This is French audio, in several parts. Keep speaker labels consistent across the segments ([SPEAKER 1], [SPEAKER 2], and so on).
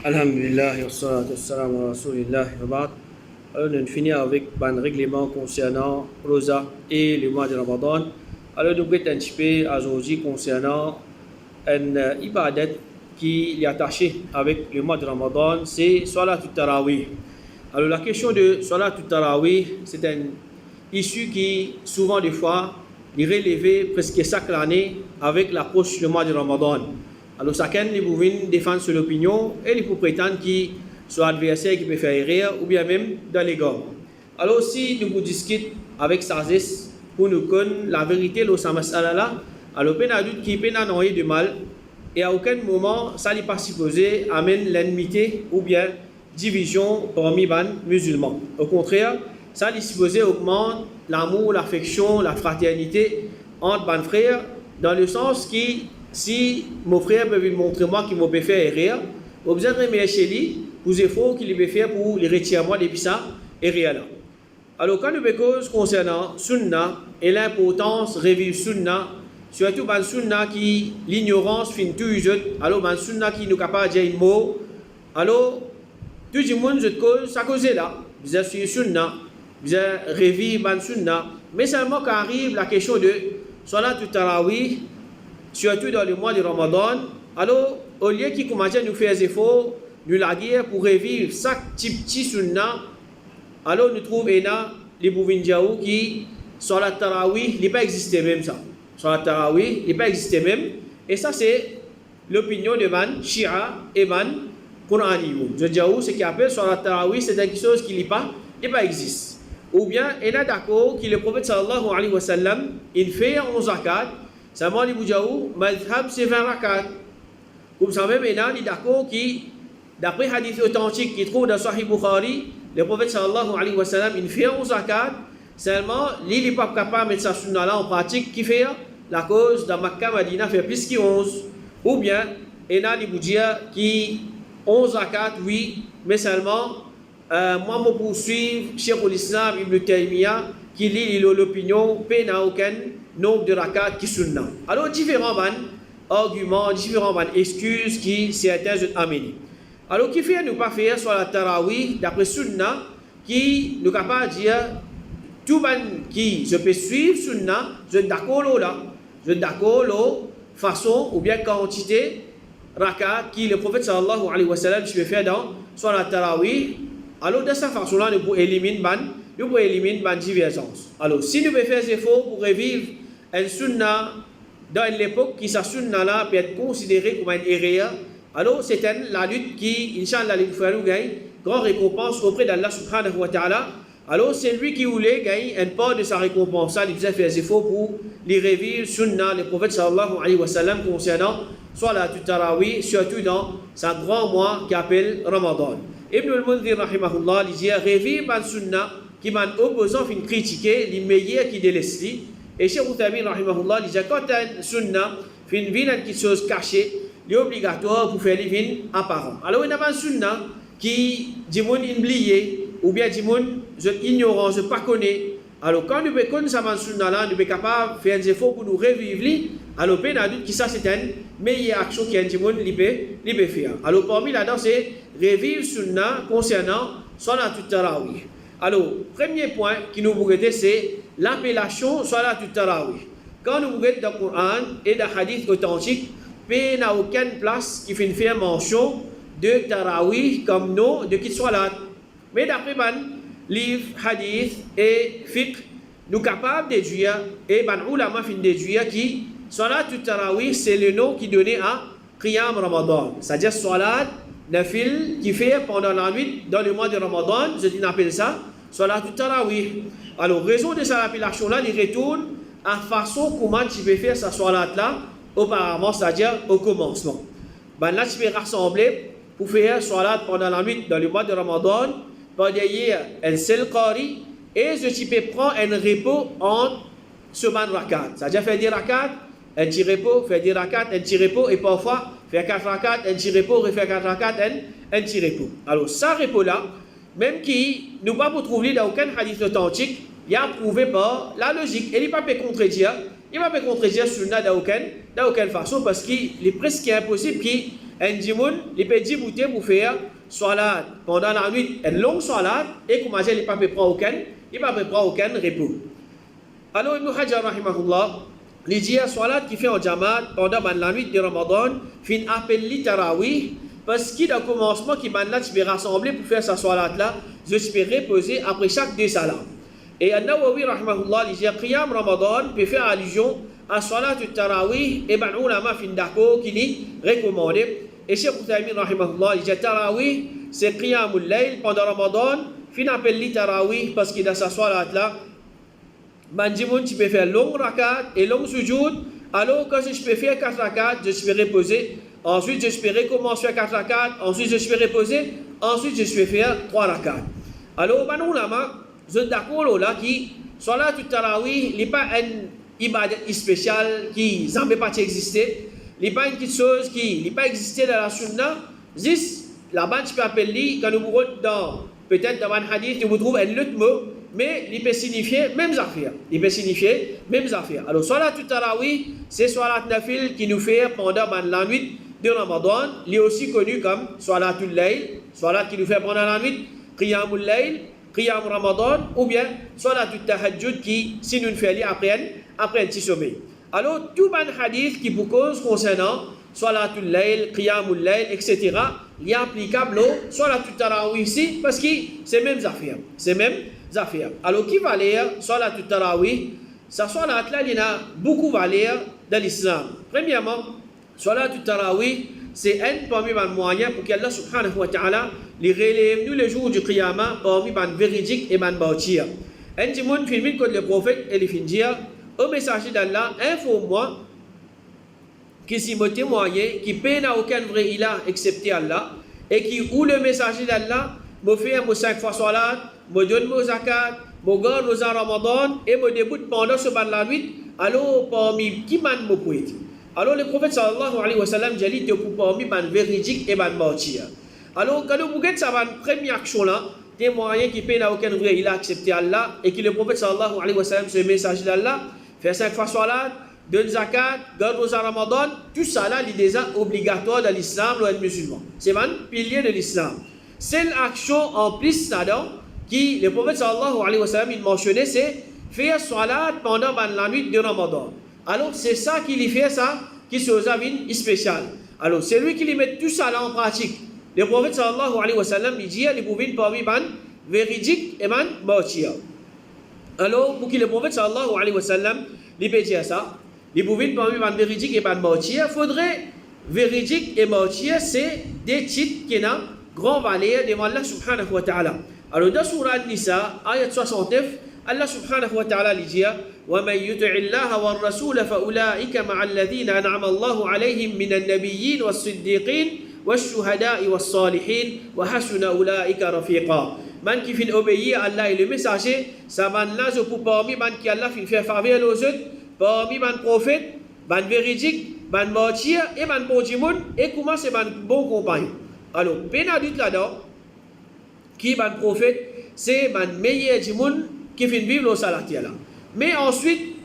[SPEAKER 1] Alhamdulillah, wa salatu wassalamu ala rasulillah wa ba'd. Alors, nous finissons avec un règlement concernant Rosa et le mois de Ramadan. Alors, nous allons un petit peu aujourd'hui concernant une ibadat qui est attachée avec le mois de Ramadan, c'est Salat al-Tarawih. Alors, la question de Salat al-Tarawih, c'est un issue qui, souvent des fois, est relevée presque chaque année avec l'approche du mois de Ramadan. Alors, chacun peut défendre son opinion et il peut prétendre qu'il soit adversaire qui peut faire rire ou bien même dans les gars. Alors, si nous discutons avec sagesse pour nous connaître la vérité de ce là, alors, il y a doute qui peut n'envoyer de mal et à aucun moment, ça n'est pas supposé amène l'ennemité ou bien division parmi les musulmans. Au contraire, ça est supposé augmenter l'amour, l'affection, la fraternité entre les frères dans le sens qui si mon frère peut me montrer moi qu'il m'a fait rire, vous besoin de remercier lui pour les efforts qu'il peut faire pour les retirer moi depuis ça et rien là. Alors quand nous cause concernant Sunna et l'importance de revivre Sunna, surtout dans Sunna qui l'ignorance fin tout usé, alors dans Sunna qui nous capable de dire un mot, alors tout le monde je cause ça cause là, vous êtes sur Sunna, vous êtes revivre dans Sunna, mais seulement quand arrive la question de Salat al-Tarawih, surtout dans le mois de Ramadan, alors au lieu qu'ils commencent à nous faire des efforts, nous la guerre pour revivre chaque petit sunna, alors nous trouvons les Bouvindiaou qui sont la Tarawih, il n'est pas existé même ça. Sur la Tarawih, il n'est pas existé même. Et ça, c'est l'opinion de Man, Shia et Man, Qur'ani. Je dis où ce qui appelle sur la Tarawih, c'est quelque chose qui n'est pas existe. Ou bien, il est d'accord que le prophète sallallahu alayhi wa sallam, il fait 11 zakat. Seulement, les Boujaou, madhab, c'est 20 rakat. Comme ça même, il est d'accord qui, d'après hadith authentique qui trouve dans Sahih Bukhari, le prophète sallallahu alayhi wa sallam, il fait 11 zakat. Seulement, il n'est pas capable de mettre sa sunna là en pratique, qui fait la cause de Makkah Madina fait plus que 11. Ou bien, il y a des Boudjia qui 11 zakat, oui, mais seulement, moi, je poursuis Cheikh al-Islam Ibn Taymiyyah qui lit l'opinion, peut n'a aucun nombre de rakat qui sunna. Alors, différents arguments, différents excuses qui certains ont amenés. Alors, qui fait nous pas faire sur la Tarawih d'après sunna qui nous capable de dire tout le monde qui je peux suivre sunna, je suis d'accord là, je suis d'accord là, façon ou bien quantité rakat qui le prophète sallallahu alayhi wa sallam je peux faire dans sur la Tarawih. Alors, de cette façon-là, nous pouvons éliminer la divergence. Alors, si nous pouvons faire des efforts pour revivre un sunna dans l'époque qui, sa sunna-là, peut être considérée comme une erreur, alors c'est la lutte qui, Inch'Allah, nous fera gagner grande récompense auprès d'Allah subhanahu wa ta'ala. Alors, c'est lui qui voulait gagner une part de sa récompense. Il faisait faire des efforts pour les revivre sunna, le prophète sallallahu alayhi wa sallam, concernant soit la Tarawih, surtout dans sa grand mois qui appelle Ramadan. Ibn al-Mundhir rahimahullah dit revivre ban sunna qui m'a opposant fin critiquer les meilleurs qui délaissent lui et Cheikh Uthaymin rahimahullah dit quand un sunna fin vient quelque chose caché il est obligatoire pour faire les vins apparents. Alors il y a un sunna qui dit mon oublié ou bien dit mon je ignorant je pas connais. Alors quand nous connaissons ça sunna là nous sommes capables de faire des efforts pour nous revivre alors peine à doute que ça c'est une meilleure action qui est un monde libé faire. Alors parmi là-dedans c'est revivre sunna concernant Salat al-Tarawih. Alors, premier point qui nous regarde, c'est l'appellation Salat al-Tarawih. Quand nous regardons dans le Coran et dans le hadith authentique, il n'y a aucune place qui fait faire mention de Tarawih comme nom de qui Salat. Mais d'après les livres, hadith et fiqh, nous sommes capables de déduire, et les ulama fin déduire qui Salat al-Tarawih, c'est le nom qui est donné à Qiyam Ramadan. C'est-à-dire Salat Nafil qui fait pendant la nuit dans le mois de Ramadan, je appelle ça Salat al-Tarawih. Alors, raison de cette appellation-là, il retourne à la façon comment tu peux faire sa Salat-là auparavant, c'est-à-dire au commencement. Ben là, tu peux rassembler pour faire Salat pendant la nuit dans le mois de Ramadan, par derrière un seul qari, et je peux prendre un repos entre semaine rakat. C'est-à-dire faire des rakats, un petit repos, faire des rakats, un petit repos, et parfois faire 4 rakats, un petit repos, refaire 4 rakats, un petit repos. Alors, ce repos-là, même qui nous pas pour trouver dans aucun hadith authentique, il a prouvé par la logique. Et il ne peut pas contredire, sunna dans aucune façon, parce qu'il est presque impossible que un djimoun, il peut djibouter pour faire salat pendant la nuit, une longue salat, et commencer, il ne peut pas prendre aucun repos. Alors, Ibn Hajar, rahimahullah, il dit salat qui fait en jamaat pendant la nuit de Ramadan, fin appel li tarawih, parce qu'il y a un commencement qui là, tu vas rassembler pour faire sa salat là, je vais reposer après chaque deux salats. Et An-Nawawi, rahimahullah, il dit Qiyam Ramadan peut faire allusion à salat du tarawih, et ben ulama fin d'accord qui est recommandé. Et Cheikh Uthaymin, rahimahullah, il dit tarawih, c'est Qiyamul Layl pendant Ramadan, fin appel li tarawih, parce qu'il a sa salat là. Bandimoun, tu peux faire long rakat et long sujoud. Alors, quand je peux faire 4 rakats, je peux reposer. Ensuite, je peux recommencer à 4 rakats. Ensuite, je peux reposer. Ensuite, je peux faire 3 rakats. Alors, nous je suis d'accord là qui, salat du tarawih, n'est pas une ibadat spéciale qui n'a pas existé. Il n'est pas une petite chose qui n'a pas existé dans la sunna. Juste, là-bas, tu peux appeler, quand nous regardons dans, peut-être dans un hadith, tu trouves un autre mot. Mais il peut signifier mêmes affaires. Alors, salat tarawih, c'est salat nafil qui nous fait pendant la nuit de Ramadan. Il est aussi connu comme salatul layl, salat qui nous fait pendant la nuit, qiyamul layl, qiyam Ramadan, ou bien salatul tahajjud qui, si nous le faisons après un petit sommeil. Alors, tout le hadith qui vous cause concernant salatul layl, qiyamul layl, etc., il est applicable au salatul tarawih ici parce que c'est mêmes affaires. Alors, qui va lire salat tarawih? Sa salat là, il y a beaucoup de valeurs dans l'islam. Premièrement, salat tarawih, c'est un parmi les moyens pour qu'Allah subhanahu wa ta'ala les relève nous les jours du qiyamah parmi les véridiques et les bâtir. Un dimoun filme contre le prophète et les fin dire au messager d'Allah, informe-moi qui s'y me témoigner, qui peine à aucun vrai ilah excepté Allah, et qui ou le messager d'Allah me fait 5 fois salat, me donne mon zakat, me garde nos Ramadan et me déboute pendant ce ban la nuit, alors parmi qui man me poète. Alors le prophète sallallahu alayhi wa sallam dit que parmi ban véridique et ban martyr. Alors quand vous regardez ça, première action là, des moyens qui peinent à aucun vrai, il a accepté Allah et que le prophète sallallahu alayhi wa sallam, ce message d'Allah, fait 5 fois salat, donne zakat, garde nos Ramadan, tout ça là, il est déjà obligatoire dans l'islam, le musulman. C'est un pilier de l'islam. C'est l'action en plus là-dedans qui le prophète sallallahu alayhi wa sallam il mentionnait, c'est faire salat pendant la nuit de Ramadan. Alors c'est ça qui lui fait ça, qui se une spécial. Alors c'est lui qui lui met tout ça là en pratique. Le prophète sallallahu alayhi wa sallam il dit, il pouvait parmi ban véridique et ban martyr. Alors pour que le prophète sallallahu alayhi wa sallam il peut dire ça, il pouvait parmi ban véridique et ban martyr, faudrait véridique et martyr, c'est des titres qui n'ont grand valeur devant Allah subhanahu wa ta'ala. Alors dans Surah An-Nisa, ayat 69, Allah subhanahu wa ta'ala dit وَمَنْ يُطِعِ اللَّهَ وَالرَّسُولَ فَأُولَٰئِكَ مَعَ الَّذِينَ أَنْعَمَ اللَّهُ عَلَيْهِمْ مِنَ النَّبِيِّينَ وَالصِّدِّيقِينَ وَالشُّهَدَاءِ وَالصَّالِحِينَ وَحَسُنَ أُولَٰئِكَ رَفِيقًا. Man qui fait obéir à Allah et le messager, ça man là pour parmi man qui Allah fait faveur aux autres, parmi man prophète, man véridique, man martyr et man bon djimoun et comment c'est man bon compagnon. Alors, pénadut là-dedans, qui est le prophète, c'est le meilleur du monde qui fait vivre le salat là. Mais ensuite,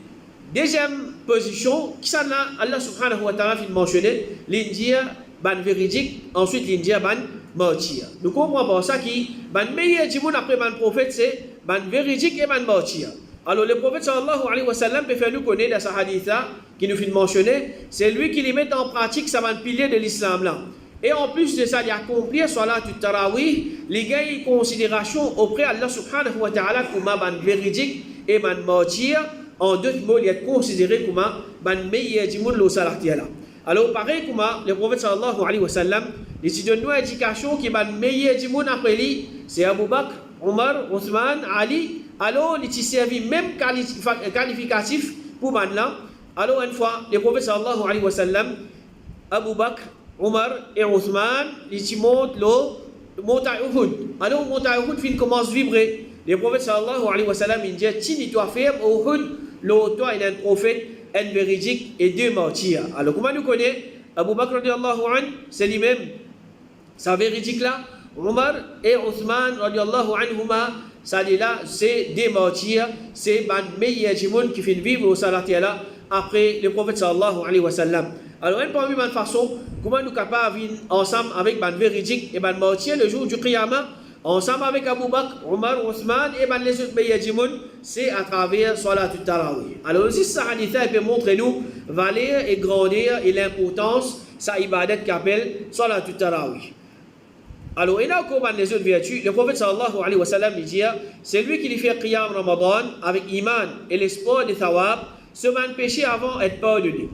[SPEAKER 1] deuxième position, qui ça là, Allah subhanahu wa ta'ala fait mentionner, l'India, ban véridique, ensuite l'India, ban martyr. Nous comprenons par ça qui, le meilleur du monde après le prophète, c'est ban véridique et ban martyr. Alors le prophète sallallahu alayhi wa sallam peut faire nous connaître dans sa hadith là, qui nous fait mentionner, c'est lui qui les met en pratique, ça va le pilier de l'islam là. Et en plus de ça, il y a accompli salat du tarawih, les gars, ils considération auprès d'Allah subhanahu wa ta'ala comme un véridique et un martyr. En deux mots, il est considéré comme un meilleur du monde, le salat là. Alors, pareil, comme le prophète sallallahu alayhi wa sallam, il donne une indication qui est un meilleur du monde après lui, c'est Abu Bakr, Omar, Othman, Ali. Alors, il s'est servi même qualificatif pour là. Alors, une fois, le prophète sallallahu alayhi wa sallam, Abu Bakr, Omar et Othman, ils montent le montagne Uhud. Alors, montagne Uhud commence à vibrer. Le prophète sallallahu alayhi wa sallam, il dit, tu dois faire Uhud, toi, il est un prophète, un véridique et 2 martyrs. Alors, comment nous connaissons Abu Bakr radiallahu anhu, c'est lui-même, sa véridique là. Omar et Othman radiallahu anhuma, ça là, c'est 2 martyrs, c'est le meilleur du monde qui fait vivre au salat là, après le prophète sallallahu alayhi wa sallam. Alors, parmi les façons, comment nous sommes capables de vivre ensemble avec les véridiques et les mortiers le jour du Qiyamah, ensemble avec Abu Bakr, Omar, Othman et les autres pays du monde, c'est à travers Salat al-Tarawih. Alors, aussi, ce hadith peut montrer nous valeur et grandeur et l'importance de sa ibadat qu'appelle Salat al-Tarawih. Alors, il y a encore les autres vertus. Le prophète sallallahu alayhi wa sallam dit, c'est lui qui lui fait Qiyam Ramadan avec iman et l'espoir de thawab, ce man péché avant être pardonné.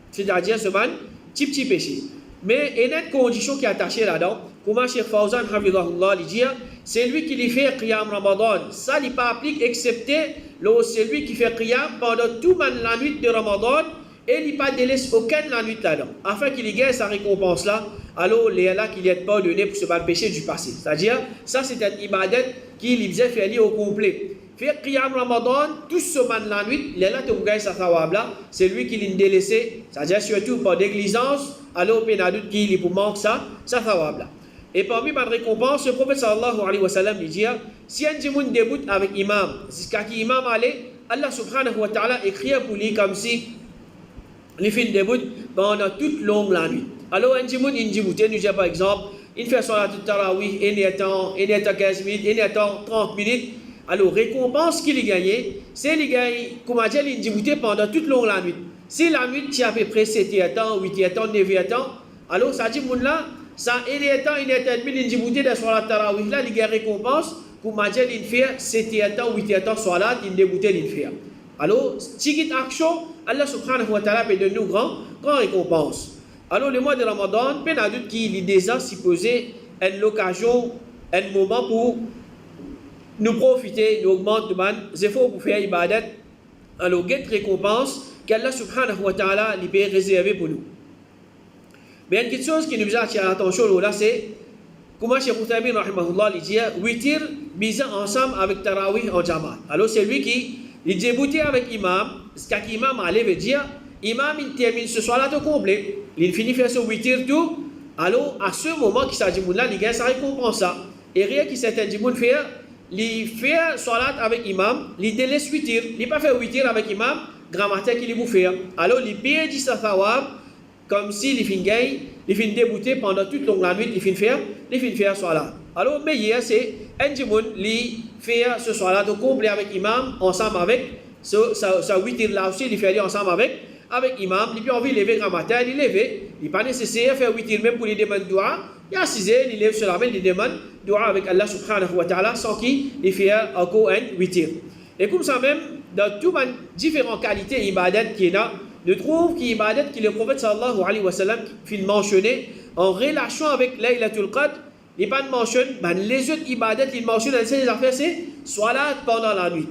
[SPEAKER 1] C'est-à-dire ce man, petit péché. Mais il y a une condition qui est attachée là-dedans. Comment Cheikh Fawzan Hafidahullah dit, c'est lui qui lui fait Qiyam Ramadan. Ça n'est pas appliqué excepté c'est lui qui fait Qiyam pendant toute la nuit de Ramadan et il ne pas délaisse aucune la nuit là-dedans. Afin qu'il gagne sa récompense là, alors il est là qu'il n'est pas donné pour ce péché du passé. C'est-à-dire, ça c'est un ibadat qui lui faisait faire au complet. Faire Qiyam Ramadan, tout ce man la nuit, il est là pour gagner sa thawab là, c'est lui qui l'a délaissé. C'est-à-dire surtout par négligence, alors il y a d'autres qui pour manquer sa thawab là. Et parmi les récompenses, le prophète sallallahu alayhi wa sallam dit, si un djimoun débute avec imam, jusqu'à qui imam allait, Allah subhanahu wa ta'ala écrit pour lui comme si les filles débutent pendant toute longue la nuit. Alors, un djimoun, nous dit par exemple, il fait son tarawih, il est en 15 minutes, il est en 30 minutes. Alors, récompense qu'il a gagné, c'est qu'il gagne, comme on dit, il débuté pendant toute longue la nuit. Si la nuit, tu as à peu près 7 ans, 8 ans, 9 ans, alors, ça dit, là, ça, il est en 1 minute, il débuté dans son tarawih, là, il gagne récompense, comme on dit, il fait 7 ans, 8 ans, soit là, il débuté, il fait. Alors, si action, Allah subhanahu wa ta'ala peut donner nous grand récompense. Alors, le mois de Ramadan, il y a d'autres qui déjà supposé une occasion, un moment pour nous profiter, nous augmenter les efforts pour faire ibadat. Alors, il y a une récompense qu'Allah subhanahu wa ta'ala peut réserver pour nous. Mais une chose qui nous attire l'attention là, c'est comment Cheikh Uthaymin rahimahullah dit, witir bizarre ensemble avec Tarawih en Jamaat. Alors, c'est lui qui il débutait avec imam, ce qu'imam allait veut dire, imam il termine ce soir là tout complet, il finit faire ce witir tout, alors à ce moment qui s'agit de là, il gagne sa récompense ça. Et rien qui s'était dit faire, il fait salat avec imam, il délaisse witir, il n'a pas fait witir avec imam, grammaire qu'il vous fait. Alors il perd sa thawab, comme si il finit débuter pendant toute longue la nuit, il finit faire salat. Alors, mais hier, c'est un djimoun qui fait ce soir-là de complet avec imam, ensemble avec, ça 8 là aussi, il fait ensemble avec imam, il peut envie de lever grand matin, il lève, il n'est pas nécessaire de faire 8 même pour les demander dua, il y a 6 heures, il lève sur la main, il demande dua avec Allah subhanahu wa ta'ala, sans qu'il fait encore un 8. Et comme ça même, dans toutes les différentes qualités d'ibadat qu'il y a, nous trouvons qu'il y a ibadat que le prophète sallallahu alayhi wa sallam fait mentionner en relation avec Laylatul Qadr. Il n'y a pas de mention, les autres ibadats, il mentionne dans ces affaires, c'est salat pendant la nuit.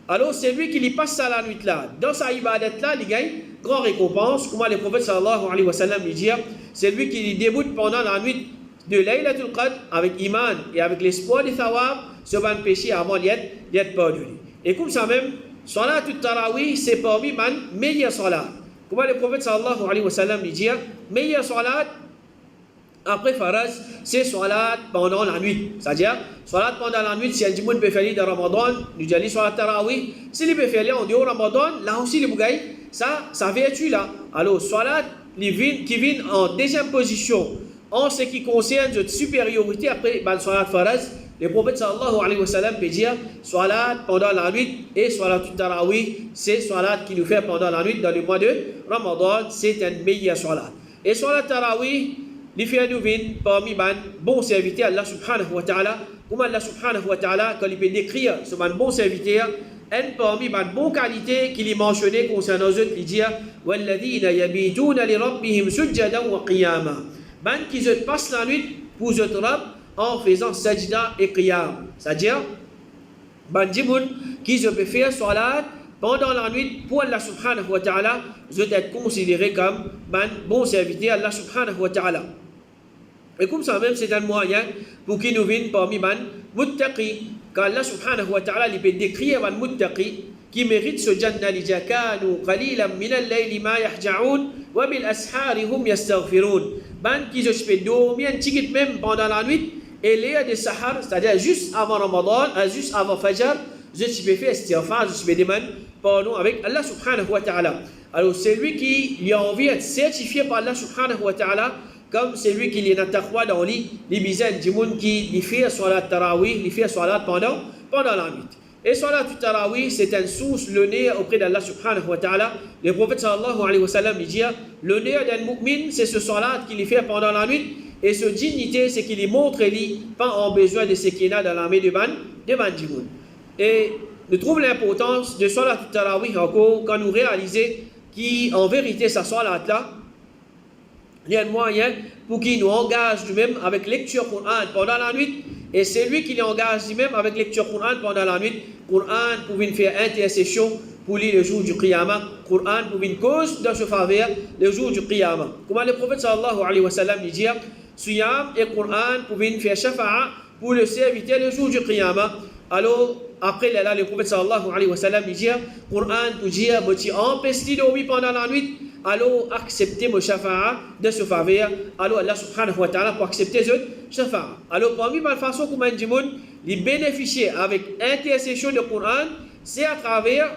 [SPEAKER 1] Alors, c'est lui qui lui passe ça la nuit là. Dans sa ibadat là, il gagne grande récompense. Comment le prophète sallallahu alayhi wa sallam dit, c'est lui qui lui débute pendant la nuit de Laylatul Qadr avec iman et avec l'espoir de thawab, ce ban péché avant d'être pardonné. Et comme ça même, salat al-Tarawih, c'est parmi les meilleurs salat. Comment le prophète sallallahu alayhi wa sallam dit, meilleur salat après Faraz, c'est Salat pendant la nuit. C'est-à-dire, Salat pendant la nuit, si un djimoun peut faire dans Ramadan, nous disons Salat Tarawih. S'il peut faire en dehors Ramadan, là aussi, le bougaï, ça vertu là. Alors, Salat qui vient en deuxième position en ce qui concerne notre supériorité après Salat Faraz, le prophète sallallahu alayhi wa sallam peut dire Salat pendant la nuit et Salat Tarawih, c'est Salat qui nous fait pendant la nuit dans le mois de Ramadan, c'est un meilleur Salat. Et Salat Tarawih, il fait nous venir parmi les bons serviteurs Allah subhanahu wa ta'ala. Comme Allah subhanahu wa ta'ala, quand il peut décrire ce bon serviteur, un parmi les bonnes qualités qu'il est mentionné concernant eux, il dit وَالَّذِينَ يَبِيتُونَ لِرَبِّهِمْ سُجَّدًا وَقِيَامًا. Qui se passe la nuit pour eux Rabb en faisant sajda et qiyam. C'est-à-dire, djimoun qui se peut faire salat pendant la nuit pour Allah subhanahu wa ta'ala, je dois être considéré comme bon serviteur Allah subhanahu wa ta'ala. Et comme ça même, c'est un moyen pour qu'il nous vienne parmi les muttaqi. Quand Allah subhanahu wa ta'ala il peut décrire les muttaqi qui méritent ce jannah, li jakanu qalilan min al-layli ma yahja'un wa bil ashari hum yastaghfirun. Qui se fait dormir un petit même pendant la nuit et l'heure de sahar, c'est-à-dire juste avant Ramadan, juste avant Fajr, je peux faire istighfar, je peux demander pardon avec Allah subhanahu wa ta'ala. Alors, celui qui lui a envie d'être certifié par Allah subhanahu wa ta'ala, comme celui qui est dans taqwa dans lui, les bizaines du monde qui fait salat tarawih, il fait salat pendant la nuit. Et salat tarawih, c'est une source l'honneur auprès d'Allah subhanahu wa ta'ala. Le prophète sallallahu alayhi wa sallam dit l'honneur d'un mu'min, c'est ce salat qu'il fait pendant la nuit. Et ce dignité, c'est qu'il montre lui pas en besoin de ce qu'il a dans l'armée de ban du monde. Et nous trouvons l'importance de salat tarawih encore quand nous réalisons qu'en vérité, sa salat là, il y a un moyen pour qu'il nous engage lui-même avec lecture Coran pendant la nuit. Et c'est lui qui l'engage lui-même avec lecture Coran pendant la nuit. Coran pour venir faire intercession pour lui le jour du Qiyamah. Coran pour venir cause de ce faveur le jour du Qiyamah. Comme le prophète sallallahu alayhi wa sallam dit, Suyam et Coran pour venir faire shafa'a pour le serviteur le jour du Qiyamah. Alors, après le prophète sallallahu alayhi wa sallam dit, Coran pour dire, tu empêches de dormir pendant la nuit. Alors, accepter mon shafa'a de ce faveur. Alors, Allah subhanahu wa ta'ala pour accepter ce shafa'a. Alors, parmi les façons comment du monde, les bénéficier avec intercession du Coran, c'est à travers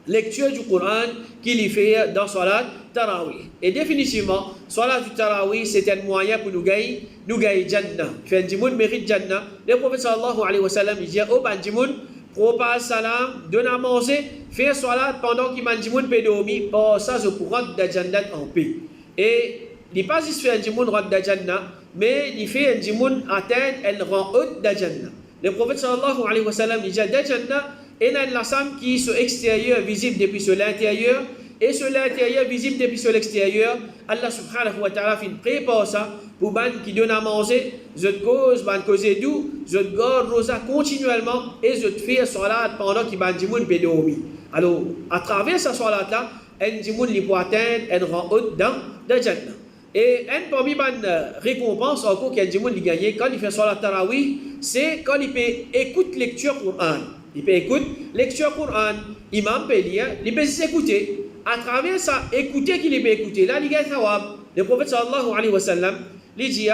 [SPEAKER 1] lecture du Coran qu'il y fait dans Salat Tarawih. Et définitivement, Salat Tarawih, c'est un moyen pour nous gagner Jannah. Fait du monde mérite Jannah. Le prophète sallallahu alayhi wa sallam dit au ban du monde, propage salam, donne à manger, fait salat pendant qu'il m'a dit moun peut dormir. Oh, ça, je pourrais de Jannah en paix. Et il n'est pas juste fait un monde de Jannah, mais il fait un monde atteindre elle rend haute de Jannah. Le prophète sallallahu alayhi wa sallam dit de Jannah, et il y a la sam qui est extérieur visible depuis sur l'intérieur, et sur l'intérieur visible depuis sur l'extérieur. Allah subhanahu wa ta'ala fait prépare ça pour ban qui donne à manger, je te cause, ban causer doux, je te garde rosa continuellement et je te fais salat pendant qu'il ban du monde peut dormir. Alors, à travers sa salat là, un du monde peut atteindre un rang haute dans Jannah. Et un parmi les récompenses encore qu'il y a du monde qui gagne quand il fait salat tarawih, c'est quand il peut écouter lecture Coran. Il peut écouter lecture Coran, imam peut lire, il peut s'écouter. À travers ça, écouter qu'il peut écouter. Là, il y a thawab. Le prophète sallallahu alayhi wa sallam, il dit,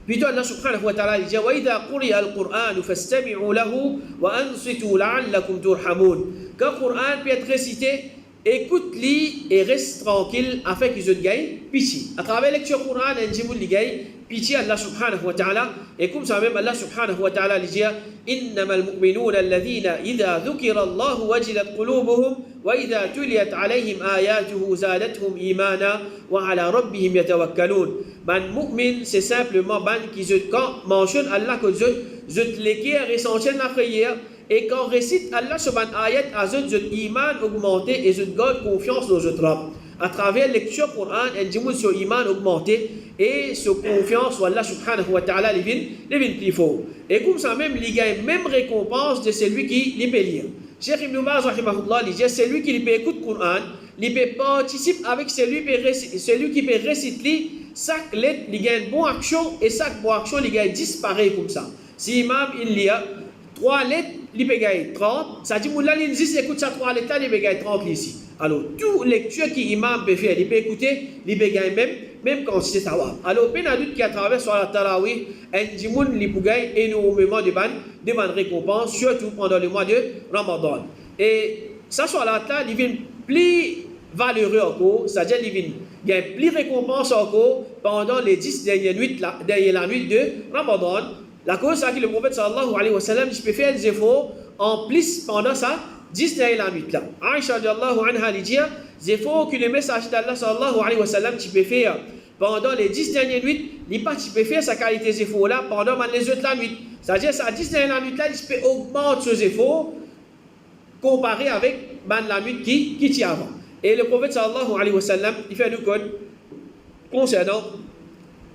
[SPEAKER 1] plutôt Allah subhanahu wa ta'ala, il dit, وَإِذَا قُرِئَ الْقُرْآنُ فَاسْتَمِعُوا لَهُ وَأَنصِتُوا لَعَلَّكُمْ تُرْحَمُونَ. Quand le Coran peut être récité, écoute-le et reste tranquille afin qu'ils te gagnent pitié. À travers la lecture Coran, un djimoul li gagne pitié Allah subhanahu wa ta'ala. Et comme ça même Allah subhanahu wa ta'ala dit, إنما المؤمنون الذين إذا ذكر الله وجلت قلوبهم وإذا تليت عليهم آياته زادتهم إيمانا وعلى ربهم يتوكلون. Ben mu'min, c'est simplement ben qui quand mentionne Allah que je te l'équerre et s'enchaîne la prière. Et quand on récite Allah sur ban ayat, je iman augmenté et je garde confiance dans notre Rabb. À travers la lecture du Coran, un djimoul sur iman augmenté et sur confiance en Allah subhanahu wa ta'ala, les vins plus fort. Et comme ça même, il y a une même récompense de celui qui les peut lire. Cheikh Ibn Baz, rahimahullah, il dit celui qui peut écouter le Coran, il peut participer avec celui qui peut réciter, chaque lettre, il y a une bonne action et chaque bonne action, il y a disparaît comme ça. Si imam, il lit 3 lettres, il peut gagner 30. Ça dit, Moula, il dit, écoute ça 3 lettres, il peut gagner 30 ici. Alors, toute lecture qu'imam peut faire, il peut écouter, il peut gagner même quand c'est tawab. Alors, peine adulte qui a traversé sur la tarawih, un djimoun, il peut gagner énormément de bonnes récompenses, surtout pendant le mois de Ramadan. Et ça, sur la tarawih, il devient plus valeureux encore, c'est-à-dire il y a plus de récompenses encore pendant les 10 dernières nuits, derrière la nuit de Ramadan. La cause, c'est que le prophète sallallahu alayhi wa sallam, je peux faire des efforts en plus pendant ça, 10 derrière la nuit là. Aïcha radiallahu anha dit, des efforts que le message d'Allah sallallahu alayhi wa sallam, tu peux faire pendant les 10 dernières nuits, il pas tu peux faire sa qualité des efforts là pendant les autres la nuit. C'est-à-dire, ça 10 dernière la nuit là, il peut augmenter ses efforts comparé avec la nuit qui tient avant. Et le prophète sallallahu alayhi wa sallam, il fait le code concernant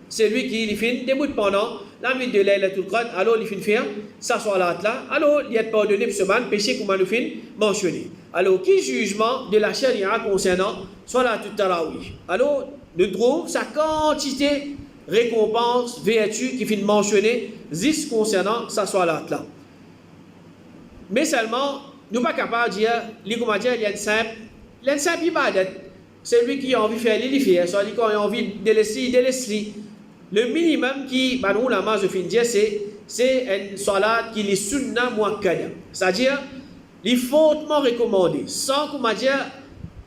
[SPEAKER 1] celui qui fait début pendant la nuit de Laylatul Qadr, alors il fait faire sa salat là, alors il est pardonné pour ce péché comme nous fait mentionné. Alors, qui jugement de la charia concernant Salatul Tarawih? Alors, nous trouvons sa quantité, récompense, vertu qui fait mentionner juste concernant sa salat là. Mais seulement, nous ne sommes pas capables de dire, il y a une simple ibadat. Celui qui a envie de faire, il fait. Celui qui a envie de laisser. Le minimum qui, nous, la masse de fin dire, c'est une salat qui est sunna muakkada. C'est-à-dire, il est fortement recommandé. Sans qu'on m'a dit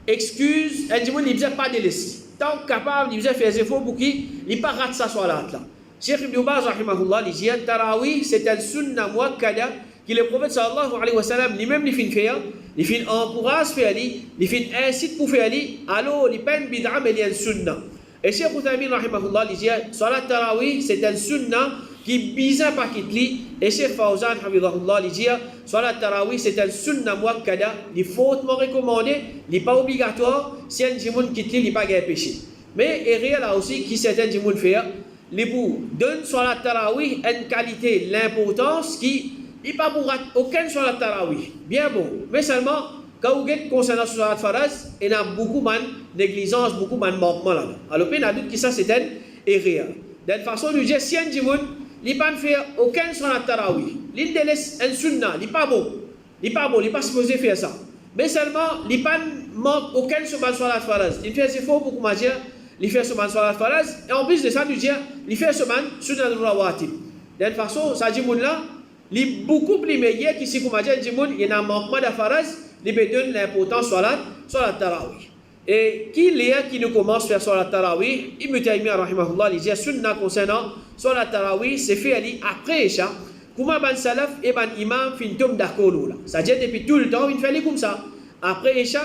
[SPEAKER 1] excuse, il dit il ne pas délaisser. Tant capable, il faire des efforts pour qu'il ne pas rate sa salat là. Cheikh Ibn Baz rahimahullah il dit tarawih c'est un sunna muakkada que le prophète sallallahu alayhi wa sallam lui-même il fait faire, il fait encourage faire, il fait incite pour faire, alors il pas une bid'a mais il y a une sunna. Et Cheikh Uthaymin rahimahullah il dit salat tarawih c'est un sunna qui bise un paquet li et Cheikh Fawzan hafidhahullah il dit salat tarawih c'est un sunna muakkada, il faut hautement recommandé, il n'est pas obligatoire si un djimoun quitte il n'est pas un péché. Mais il y a là aussi qui certains djimoun faire les bouts donnent sur la tarawih une qualité, l'importance qui n'est pas pour aucun sur la tarawih. Bien bon, mais seulement quand vous êtes concernant sur la faraz, il y a beaucoup de négligence, beaucoup de manquement là-dedans. Alors, il y a d'autres qui ça c'est une erreur. De toute façon, nous disons si un djimoun, il ne peut pas faire aucun sur la tarawih. Il délaisse un sunna, il n'est pas bon. Il n'est pas bon, il n'est pas supposé faire ça. Mais seulement, il ne manque aucun sur la faraz. Il fait des efforts pour comment dire. Il fait ce man sur la faraz, et en plus de ça, nous dit, il fait ce man sur le rawatib. De toute façon, ça dit là, il est beaucoup plus meilleur qu'ici, comme dit, il y a un manquement de faraz, il peut donner l'importance sur la tarawih. Et qui est qui nous commence à faire sur la tarawih, Ibn Taymiyyah rahimahullah, il dit, sunna concernant sur la tarawih, c'est fait après Isha, comment ban salaf et ban imam fin tom d'accord là. Ça dit depuis tout le temps, il fait comme ça. Après Isha,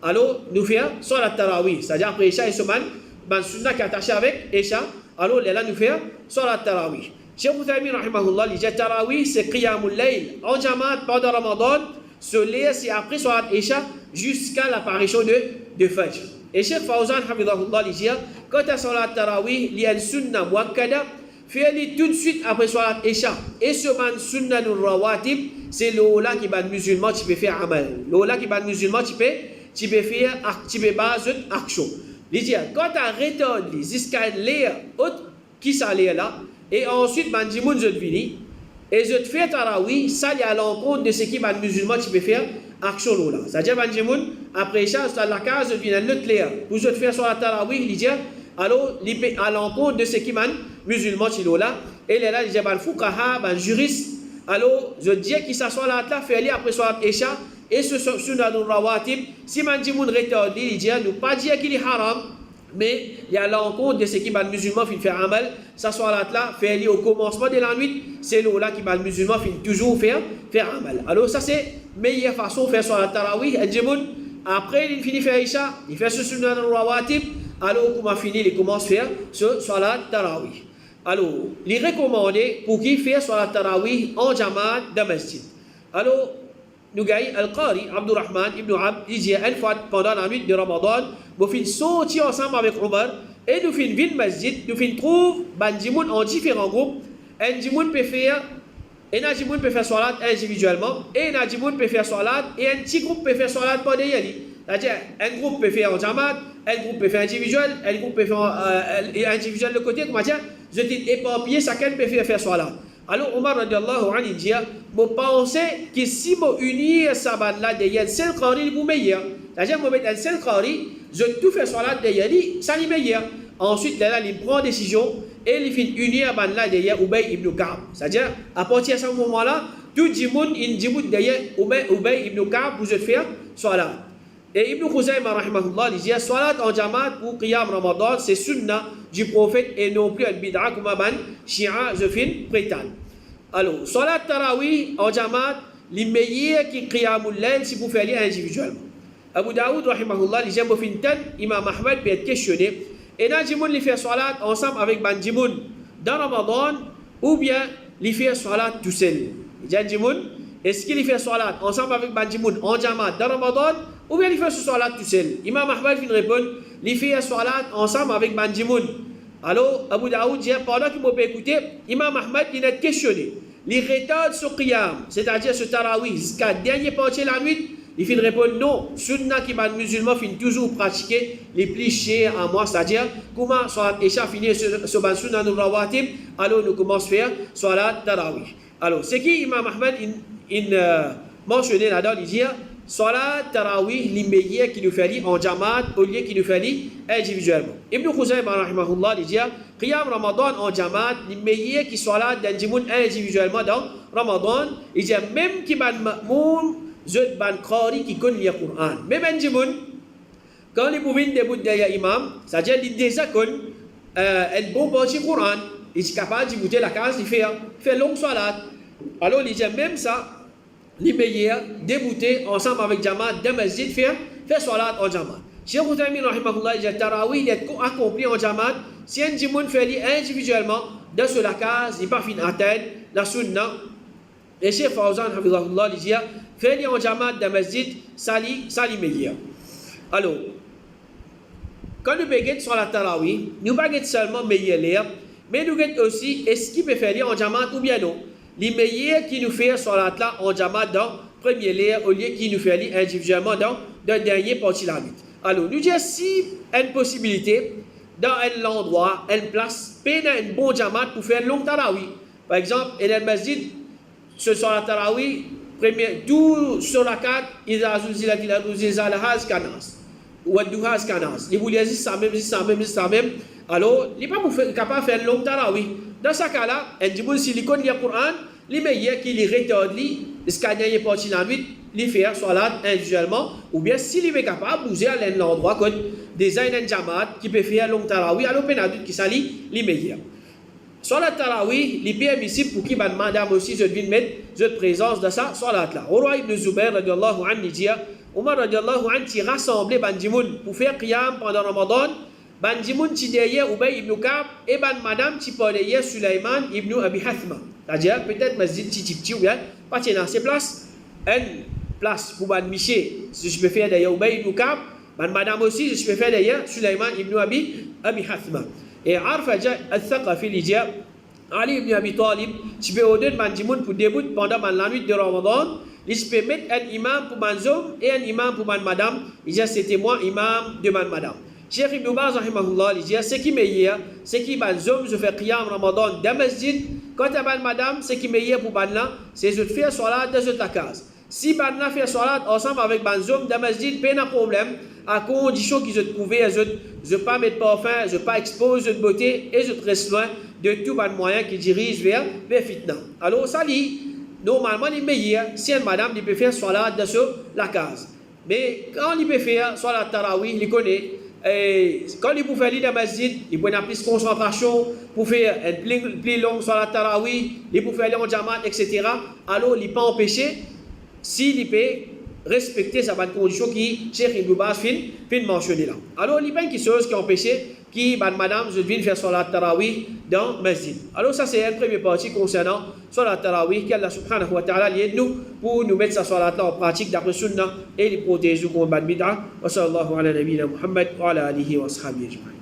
[SPEAKER 1] alors nous faisons sur la tarawih, c'est-à-dire après Isha et ce man, ban sunna qui est attaché avec Isha, alors là nous faisons sur la tarawih. Cheikh Uthaymin rahimahullah, il dit tarawih c'est qiyamul layl en jamaat pendant Ramadan, se laisse après sur la Isha jusqu'à l'apparition de Fajr. Et Cheikh Fawzan hafidhahullah, il dit quand tu as sur la tarawih, il y a une sunna muakkada, fais-le tout de suite après sur la Isha. Et ce man sunna nul rawatib, c'est l'ola qui ban musulman tu peux faire amal. L'ola qui ban musulman tu peux faire action. Il dit, quand tu arrêtes jusqu'à l'air, qui ça l'air là, et ensuite, bandimoun je te finis, et je te fais tarawih, ça y a à l'encontre de ce qui ban musulman tu peux faire action là. C'est-à-dire, bandimoun, après ça, c'est la case, je viens l'autre l'air, pour je te faire sur la tarawih, il dit, alors, à l'encontre de ce qui ban musulman tu là, et là, il dit, ban fuqaha, ban juriste, alors, je dis qu'il s'assoit là, fait aller après soit Isha, et ce sunna du rawatib, si mandimoun retard, il dit, nous pas dire qu'il est haram, mais il y a l'encontre de ce qui va le musulman fin faire amal, s'assoit là, fait aller au commencement de la nuit, c'est là qui va le musulman fin toujours faire amal. Alors ça c'est meilleure façon de faire sur la tarawih, après il finit faire Isha, il fait ce sunna du rawatib, alors comment finir, il commence à faire sur la tarawih. Alors, il est recommandé pour qui fait sur la tarawih en jamaat de masjid. Alors, nous gagnons Al-Qari, Abdurrahman ibn Abd, il dit une fois pendant la nuit de Ramadan, nous finissons sortir ensemble avec Omar et nous finissons venir masjid, nous finissons trouver bandimoun en différents groupes. Un djimoun peut faire, un djimoun peut faire salat individuellement, et un djimoun peut faire salat, et un petit groupe peut faire salat pendant yali. C'est-à-dire, un groupe peut faire en jamaat, un groupe peut faire individuel, un groupe peut faire individuel de côté, comment dire, je dis éparpillé, chacun peut faire salat. Alors, Omar radiallahu anhu dit, je pense que si je unis sa bande là, il y a un seul qari pour meilleur. C'est-à-dire, je mets un seul qari, je tout fais salat, ça est meilleur. Ensuite, là, il prend décision et il fait unir la bande là, derrière Ubay ibn Ka'b. C'est-à-dire, à partir de ce moment-là, tout le monde derrière Ubay ibn Ka'b pour faire salat. Et Ibn Khuzayma rahimahullah il dit salat en jamaat pour qiyam Ramadan c'est sunna du prophète et non plus al bid'a comme ban Shia je fin prétend. Alors salat tarawih en jamaat les meilleurs qui qiyamul layl si vous faites individuellement. Abu Daoud rahimahullah il dit bon fintan Imam Ahmad peut être questionné et là jimoun li fait salat ensemble avec ban jimoun dans Ramadan ou bien li fait salat tout seul. Il dit jimoun est-ce qu'il fait salat ensemble avec ban jimoun en jamaat dans Ramadan ou bien il fait ce salat tout seul. Imam Ahmad vient répondre, il fait ce salat ensemble avec Bandimoun. Alors, Abu Daoud dit, pendant qu'il m'a écouté, Imam Ahmad il a questionné. Il retarde ce qiyam, c'est-à-dire ce tarawih, jusqu'à la dernière partie de la nuit, il fait répondre non. Sunna qui va musulman fin toujours pratiquer les plus chers à moi, c'est-à-dire comment salat Isha finit ce ban sunna nous rawatib, alors nous commençons à faire salat tarawih. Alors, c'est qui Imam Ahmad il mentionné là-dedans, il dit, salat tarawih les meilleurs qui nous fait en jamaat au lieu qui nous fait individuellement. Ibn Khuzayma rahimahullah il dit qiyam Ramadan en jamaat les meilleurs qui salat d'un djimoun individuellement dans Ramadan, il dit même qui ban ma'moum zut ban qari qui connaît le Coran. Mais ben jimoun, quand les bouvines débutent derrière l'imam, c'est-à-dire qu'ils déjà connaissent un bon parti Coran, ils sont capables de bouter la case, de faire longue salat. Alors, ils disent même ça, les meilleurs débouter ensemble avec Jamaat de masjid, faire salat en Jamaat. Cheikh Uthaymeen rahimahullah, il dit Tarawih, il est accompli en Jamaat. Si un jimoun fait individuellement, dans la case, il n'est pas fin atteindre la sunna. Et Cheikh Fawzan, hafizahullah, il dit fait en Jamaat de masjid, sali meilleur. Alors, quand nous payons sur la Tarawih, nous ne pas seulement meilleur l'air, mais nous avons aussi est-ce qu'il peut faire en Jamaat ou bien non. Les meilleurs qui nous fait sur la là en Jamaat dans le premier l'air au lieu qui nous fait individuellement dans le dernier parti la lutte. Alors, nous disons si une possibilité dans un endroit, une place, peine un bon Jamaat pour faire long Tarawih. Par exemple, il y a un masjid sur la Tarawih, tout sur la carte, il y a un kanas. Ou à Douhaz Kanas. Les bouliers disent ça même. Alors, il n'est pas capable de faire un long tarawih. Dans ce cas-là, il dit si il connaît le Coran, les meilleurs qui les rétortent, les scanners et partis dans la nuit, les faire salat individuellement, ou bien s'il est capable de bouger à l'endroit comme des un jamaat qui peut faire un long tarawih, alors il y a qui s'allient les meilleurs. Salat tarawih, il est permissible pour qui madame aussi je viens mettre cette présence de ça salat là. Au roi Ibn Zubair radiallahu anhu dit Omar radiallahu anhu qui rassemblait Bandimoun pour faire qiyam pendant Ramadan. Bandimoun qui derrière Ubay ibn Ka'b et madame qui derrière Sulaiman ibn Abi Hathma. C'est-à-dire peut-être masjid petit ou bien pas dans ces places. Une place pour ban Miché, si je peux faire derrière Ubay ibn Ka'b. Madame aussi, je peux faire derrière Sulaiman ibn Abi Hathma. Et Arfa al-Thaqafi il dit Ali ibn Abi Talib, tu peux ordonner Bandimoun pour débuter pendant la nuit de Ramadan. Il se peut mettre un imam pour manzoum et un imam pour madame. Il dit c'était moi imam de madame. Cheikh Ibn Baz rahimahullah, il dit ce qui est meilleur, c'est qui manzoum je fais qiyam Ramadan dans masjid. Quand tu as madame, ce qui est meilleur pour madame, c'est de faire salat dans ta case. Si madame fait salat ensemble avec manzoum dans masjid, pas de problème, à condition qu'ils se trouvent, je ne pas mettre parfum, je ne pas exposer de beauté et je reste loin de tout bon moyen qui dirige vers fitna. Alors ça dit. Normalement, les meilleurs, si une madame il peut faire salat dans la case. Mais quand il peut faire salat tarawih, il connaît. Quand il peut faire dans le masjid, il peut avoir plus de concentration pour faire un plus long salat tarawih, il peut faire en jamaat, etc. Alors, il peut empêcher s'il peut respecter sa bonne condition qui Cheikh Ibn Baz fin mentionner là. Alors, il y a une chose qui empêche qui madame je viens faire salat tarawih dans le masjid. Alors ça c'est une première partie concernant salat tarawih qu'Allah subhanahu wa ta'ala lié nous pour nous mettre sa salat là en pratique d'après sunna et les protéger contre bad bid'a. Wa sallallahu ala nabiyyina Muhammad wa ala alihi wa ashabihi ajma'in.